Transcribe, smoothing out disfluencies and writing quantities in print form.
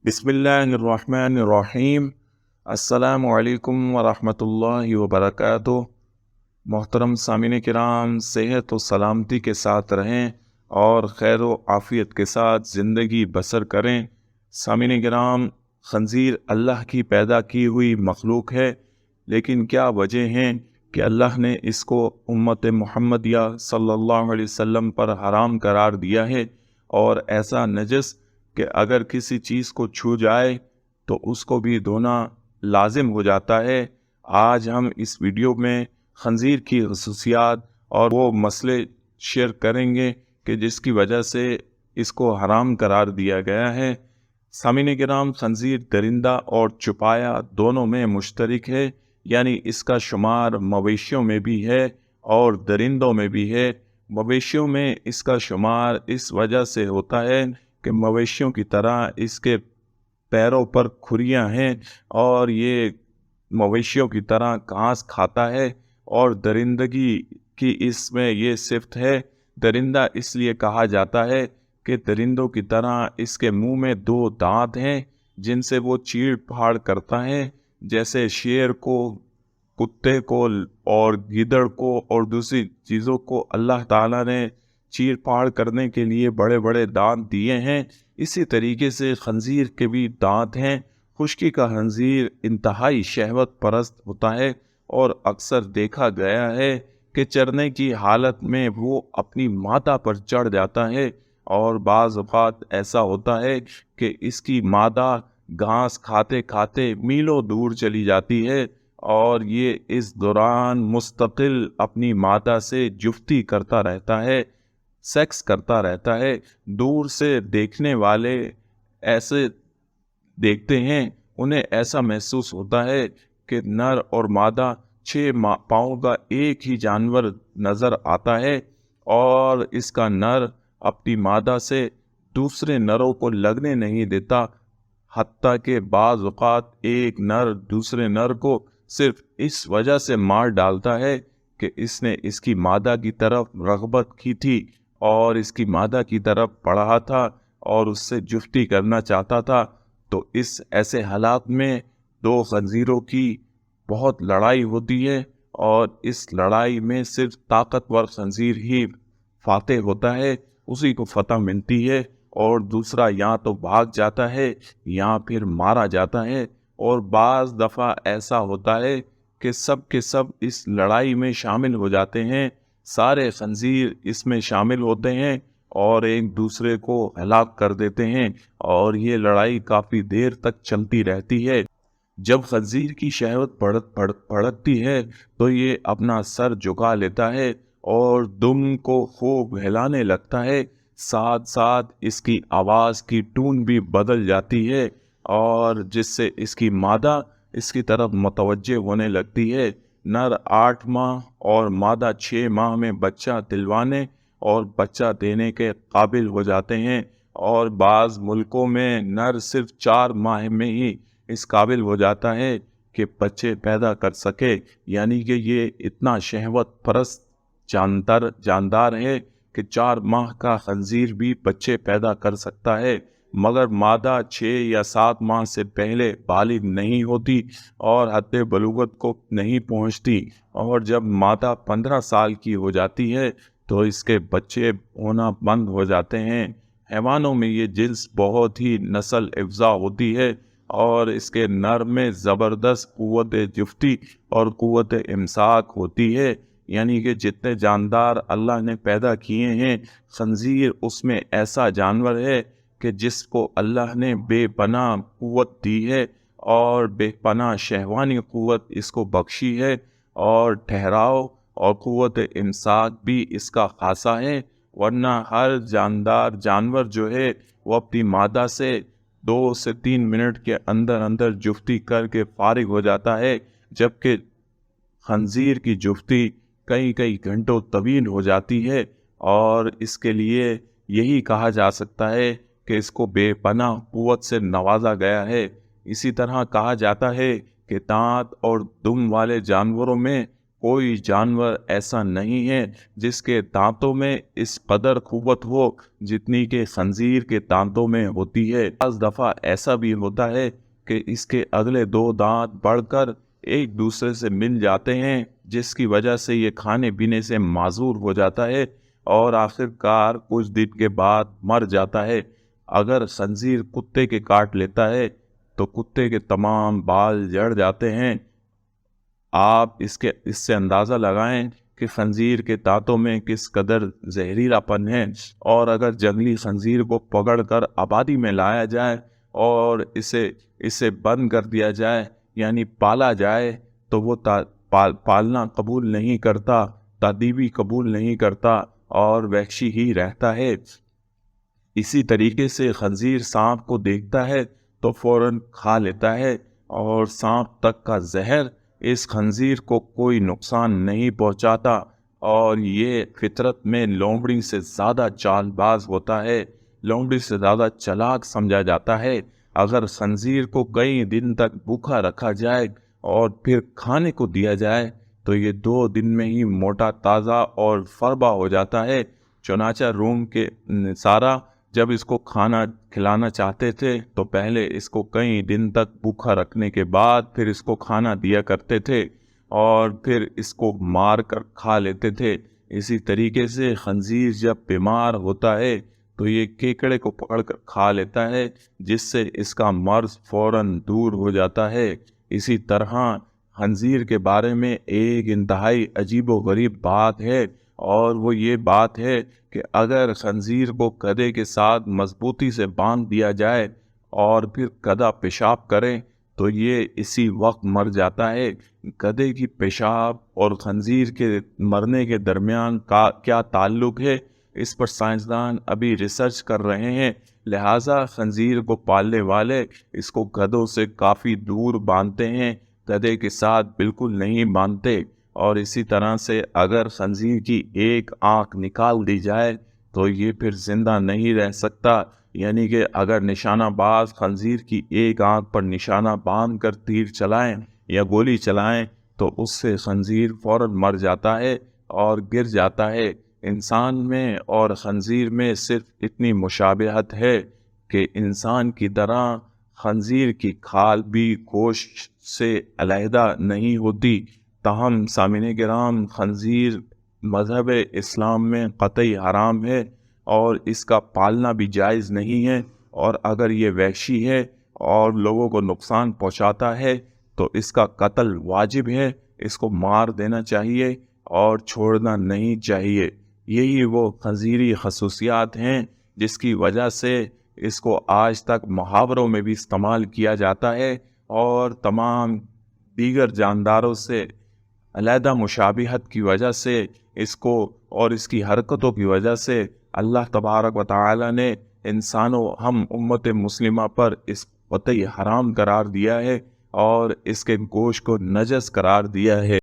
बिस्मिल्लाहिर्रहमानिर्रहीम। अस्सलामु अलैकुम वरहमतुल्लाहि वबरकातुह। मोहतरम सामीन किराम, सेहत व सलामती के साथ रहें और खैर व आफ़ियत के साथ ज़िंदगी बसर करें। सामीन किराम, खंज़ीर अल्लाह की पैदा की हुई मखलूक है, लेकिन क्या वजह है कि अल्लाह ने इसको उम्मत मुहम्मदिया सल्लल्लाहु अलैहि वसल्लम पर हराम करार दिया है। और ऐसा नजस कि अगर किसी चीज़ को छू जाए तो उसको भी धोना लाजिम हो जाता है। आज हम इस वीडियो में खंजीर की खसूसियात और वो मसले शेयर करेंगे कि जिसकी वजह से इसको हराम करार दिया गया है। सामीन किराम, खंजीर दरिंदा और चुपाया दोनों में मुश्तरक है, यानी इसका शुमार मवेशियों में भी है और दरिंदों में भी है। मवेशियों में इसका शुमार इस वजह से होता है कि मवेशियों की तरह इसके पैरों पर खुरियां हैं और ये मवेशियों की तरह घास खाता है और दरिंदगी की इसमें ये सिफ्त है। दरिंदा इसलिए कहा जाता है कि दरिंदों की तरह इसके मुंह में दो दांत हैं जिनसे वो चीड़ फाड़ करता है। जैसे शेर को, कुत्ते को और गीदड़ को और दूसरी चीज़ों को अल्लाह ताला ने चीर फाड़ करने के लिए बड़े बड़े दांत दिए हैं, इसी तरीके से खंजीर के भी दांत हैं। खुश्की का खंजीर इंतहाई शहवत परस्त होता है और अक्सर देखा गया है कि चरने की हालत में वो अपनी मादा पर चढ़ जाता है और बाज़ औक़ात ऐसा होता है कि इसकी मादा घास खाते खाते मीलों दूर चली जाती है और ये इस दौरान मुस्तकिल अपनी मादा से जुफ्ती करता रहता है, सेक्स करता रहता है। दूर से देखने वाले ऐसे देखते हैं, उन्हें ऐसा महसूस होता है कि नर और मादा 6 पाँव का एक ही जानवर नज़र आता है और इसका नर अपनी मादा से दूसरे नरों को लगने नहीं देता। हत्ता के बाज़ औक़ात एक नर दूसरे नर को सिर्फ इस वजह से मार डालता है कि इसने इसकी मादा की तरफ रग़बत की थी और इसकी मादा की तरफ बढ़ा था और उससे जुफ्ती करना चाहता था। तो इस ऐसे हालात में दो खंजीरों की बहुत लड़ाई होती है और इस लड़ाई में सिर्फ ताकतवर खंजीर ही फातेह होता है, उसी को फतह मिलती है और दूसरा या तो भाग जाता है या फिर मारा जाता है। और बाज़ दफ़ा ऐसा होता है कि सब के सब इस लड़ाई में शामिल हो जाते हैं, सारे खंजीर इसमें शामिल होते हैं और एक दूसरे को हलाक कर देते हैं और ये लड़ाई काफ़ी देर तक चलती रहती है। जब खंजीर की शहवत भड़कती है तो ये अपना सर झुका लेता है और दुम को खूब हिलाने लगता है, साथ साथ इसकी आवाज़ की टून भी बदल जाती है और जिससे इसकी मादा इसकी तरफ मुतवज्जे होने लगती है। नर 8 माह और मादा 6 माह में बच्चा दिलवाने और बच्चा देने के काबिल हो जाते हैं और बाज़ मुल्कों में नर सिर्फ 4 माह में ही इस काबिल हो जाता है कि बच्चे पैदा कर सके। यानी कि ये इतना शहवत परस्त जानदार है कि 4 माह का खंजीर भी बच्चे पैदा कर सकता है, मगर मादा 6 या 7 माह से पहले बालिग नहीं होती और हद बलूगत को नहीं पहुंचती और जब मादा 15 साल की हो जाती है तो इसके बच्चे होना बंद हो जाते हैं। हैवानों में ये जिन्स बहुत ही नस्ल अफ़ज़ा होती है और इसके नर में ज़बरदस्त क़ुव्वत जुफ्ती और क़ुव्वत इमसाक होती है। यानी कि जितने जानदार अल्लाह ने पैदा किए हैं, खंजीर उसमें ऐसा जानवर है कि जिसको अल्लाह ने बेपनाह क़ुव्वत दी है और बेपनाह शहवानी क़ुव्वत इसको बख्शी है और ठहराव और क़ुव्वत इमसाक भी इसका खासा है। वरना हर जानदार जानवर जो है वो अपनी मादा से 2 से 3 मिनट के अंदर अंदर जुफ्ती करके फारिग हो जाता है, जबकि खंजीर की जुफ्ती कई कई घंटों तवील हो जाती है और इसके लिए यही कहा जा सकता है कि इसको बेपनाह क़ुव्वत से नवाजा गया है। इसी तरह कहा जाता है कि दांत और दुम वाले जानवरों में کوئی جانور ایسا نہیں ہے جس کے دانتوں میں اس قدر قوت ہو جتنی کہ خنزیر کے دانتوں میں ہوتی ہے۔ بعض دفعہ ایسا بھی ہوتا ہے کہ اس کے اگلے 2 دانت بڑھ کر ایک دوسرے سے مل جاتے ہیں، جس کی وجہ سے یہ کھانے پینے سے معذور ہو جاتا ہے اور آخر کار کچھ دن کے بعد مر جاتا ہے۔ اگر خنزیر کتے کے کاٹ لیتا ہے تو کتے کے تمام بال جڑ جاتے ہیں۔ آپ اس سے اندازہ لگائیں کہ خنزیر کے دانتوں میں کس قدر زہریلا پن ہے، اور اگر جنگلی خنزیر کو پکڑ کر آبادی میں لایا جائے اور اسے بند کر دیا جائے یعنی پالا جائے تو وہ پالنا قبول نہیں کرتا، تادیبی قبول نہیں کرتا اور وحشی ہی رہتا ہے۔ اسی طریقے سے خنزیر سانپ کو دیکھتا ہے تو فوراً کھا لیتا ہے، اور سانپ تک کا زہر اس خنزیر کو کوئی نقصان نہیں پہنچاتا، اور یہ فطرت میں لومڑی سے زیادہ چال باز ہوتا ہے، لومڑی سے زیادہ چلاک سمجھا جاتا ہے۔ اگر خنزیر کو کئی دن تک بھوکا رکھا جائے اور پھر کھانے کو دیا جائے تو یہ 2 دن میں ہی موٹا تازہ اور فربا ہو جاتا ہے۔ چنانچہ روم کے نصارہ جب اس کو کھانا کھلانا چاہتے تھے تو پہلے اس کو کئی دن تک بھوکا رکھنے کے بعد پھر اس کو کھانا دیا کرتے تھے اور پھر اس کو مار کر کھا لیتے تھے۔ اسی طریقے سے خنزیر جب بیمار ہوتا ہے تو یہ کیکڑے کو پکڑ کر کھا لیتا ہے، جس سے اس کا مرض فوراً دور ہو جاتا ہے۔ اسی طرح خنزیر کے بارے میں ایک انتہائی عجیب و غریب بات ہے، اور وہ یہ بات ہے کہ اگر خنزیر کو گدھے کے ساتھ مضبوطی سے باندھ دیا جائے اور پھر گدھا پیشاب کرے تو یہ اسی وقت مر جاتا ہے۔ گدھے کی پیشاب اور خنزیر کے مرنے کے درمیان کیا تعلق ہے، اس پر سائنسدان ابھی ریسرچ کر رہے ہیں، لہٰذا خنزیر کو پالنے والے اس کو گدھوں سے کافی دور باندھتے ہیں، گدھے کے ساتھ بالکل نہیں باندھتے۔ اور اسی طرح سے اگر خنزیر کی ایک آنکھ نکال دی جائے تو یہ پھر زندہ نہیں رہ سکتا، یعنی کہ اگر نشانہ باز خنزیر کی ایک آنکھ پر نشانہ باندھ کر تیر چلائیں یا گولی چلائیں تو اس سے خنزیر فوراً مر جاتا ہے اور گر جاتا ہے۔ انسان میں اور خنزیر میں صرف اتنی مشابہت ہے کہ انسان کی طرح خنزیر کی کھال بھی گوشت سے علیحدہ نہیں ہوتی، تاہم سامعین کرام خنزیر مذہب اسلام میں قطعی حرام ہے اور اس کا پالنا بھی جائز نہیں ہے، اور اگر یہ وحشی ہے اور لوگوں کو نقصان پہنچاتا ہے تو اس کا قتل واجب ہے، اس کو مار دینا چاہیے اور چھوڑنا نہیں چاہیے۔ یہی وہ خنزیری خصوصیات ہیں جس کی وجہ سے اس کو آج تک محاوروں میں بھی استعمال کیا جاتا ہے، اور تمام دیگر جانداروں سے علیحدہ مشابہت کی وجہ سے اس کو اور اس کی حرکتوں کی وجہ سے اللہ تبارک و تعالی نے انسانوں ہم امت مسلمہ پر اس قطعی حرام قرار دیا ہے اور اس کے گوشت کو نجس قرار دیا ہے۔